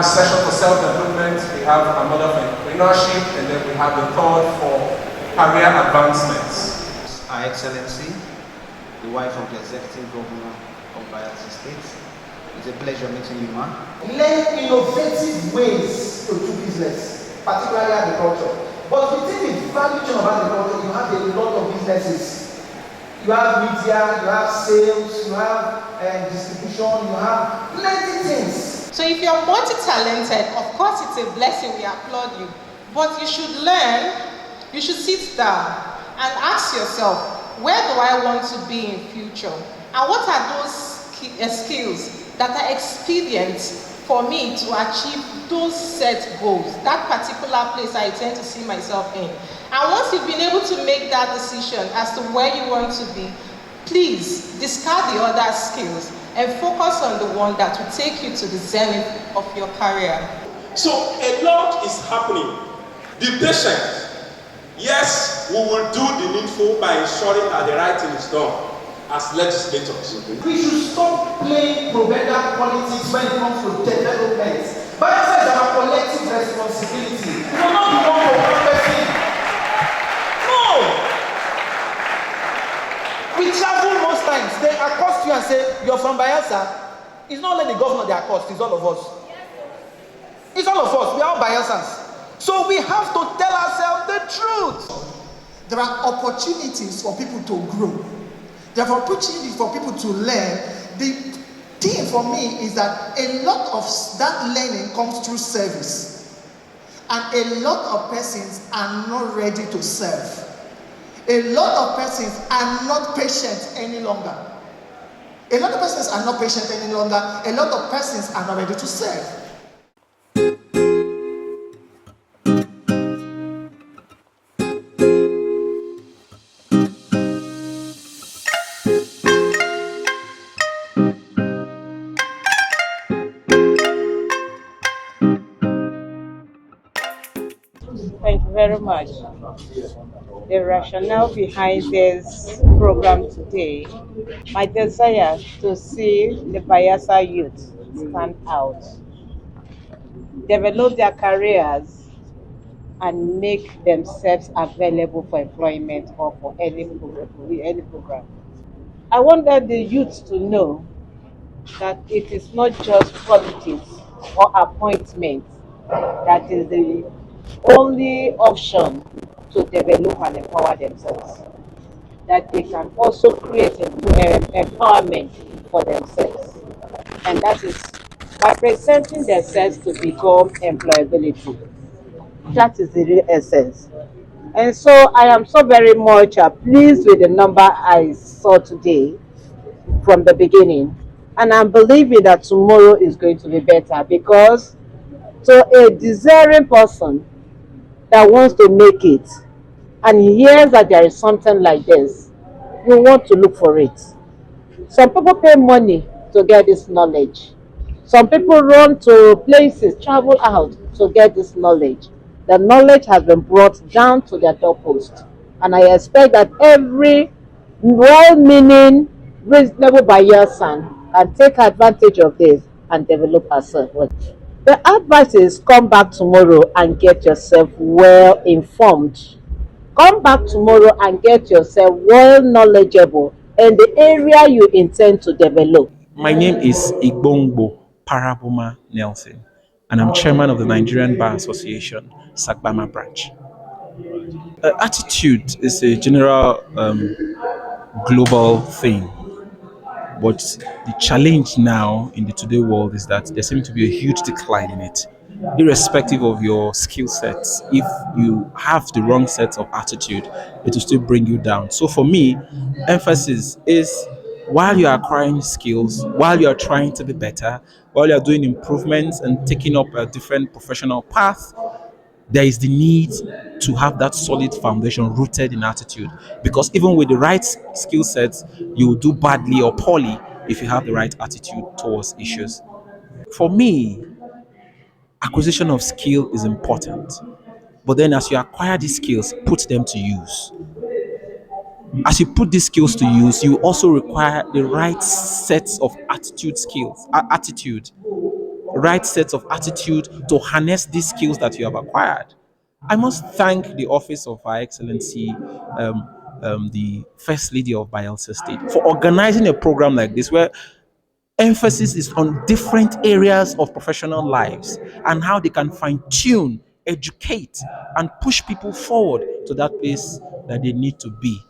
session for self-development, we have a model for entrepreneurship, and then we have the third for career advancements. Her Excellency, the wife of the Executive Governor of Bayelsa State, it's a pleasure meeting you, ma'am. Learn innovative ways to do business, particularly agriculture. But within the value chain of agriculture, you have a lot of businesses. You have media, you have sales, you have distribution, you have plenty things. So if you're multi-talented, of course it's a blessing, we applaud you. But you should learn, you should sit down and ask yourself, where do I want to be in future? And what are those skills that are expedient for me to achieve those set goals, that particular place I intend to see myself in. And once you've been able to make that decision as to where you want to be, please discard the other skills and focus on the one that will take you to the zenith of your career. So a lot is happening. Be patient. Yes, we will do the needful by ensuring that the right thing is done as legislators. We should stop playing provender politics when it comes to development. Bayelsa is our collective responsibility. We will not be one for one person. No! We travel most times. They accost you and say, you're from Bayelsa. It's not only the governor they accost, it's all of us. It's all of us. We are all Bayelsans. So we have to tell ourselves the truth. There are opportunities for people to grow. There are opportunities for people to learn. The thing for me is that a lot of that learning comes through service. And a lot of persons are not ready to serve. A lot of persons are not patient any longer. A lot of persons are not patient any longer. A lot of persons are not ready to serve. Thank you very much. The rationale behind this program today, my desire to see the Bayelsa youth stand out, develop their careers, and make themselves available for employment or for any program. I wanted the youth to know that it is not just politics or appointments that is the only option to develop and empower themselves, that they can also create empowerment for themselves, and that is by presenting themselves to become employability. That is the real essence. And so I am so very much pleased with the number I saw today from the beginning, and I'm believing that tomorrow is going to be better, because to a desiring person that wants to make it and hears that there is something like this, you want to look for it. Some people pay money to get this knowledge. Some people run to places, travel out to get this knowledge. The knowledge has been brought down to their doorpost. And I expect that every well-meaning, reasonable Bayelsan can take advantage of this and develop herself. The advice is, come back tomorrow and get yourself well informed. Come back tomorrow and get yourself well knowledgeable in the area you intend to develop. My name is Igbongbo Paraboma Nelson, and I'm chairman of the Nigerian Bar Association, Sagbama branch. Attitude is a general global thing. But the challenge now in the today world is that there seems to be a huge decline in it. Irrespective of your skill sets, if you have the wrong set of attitude, it will still bring you down. So for me, emphasis is, while you are acquiring skills, while you are trying to be better, while you are doing improvements and taking up a different professional path, there is the need to have that solid foundation rooted in attitude, because even with the right skill sets, you will do badly or poorly if you have the right attitude towards issues. For me, acquisition of skill is important, but then as you acquire these skills, put them to use. As you put these skills to use, you also require the right sets of attitude skills, attitude, right sets of attitude to harness these skills that you have acquired. I must thank the Office of Her Excellency, the First Lady of Bayelsa State, for organizing a program like this where emphasis is on different areas of professional lives and how they can fine tune, educate, and push people forward to that place that they need to be.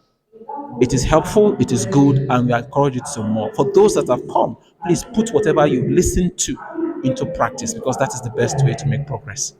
It is helpful, it is good, and we encourage it some more. For those that have come, please put whatever you've listened to into practice, because that is the best way to make progress.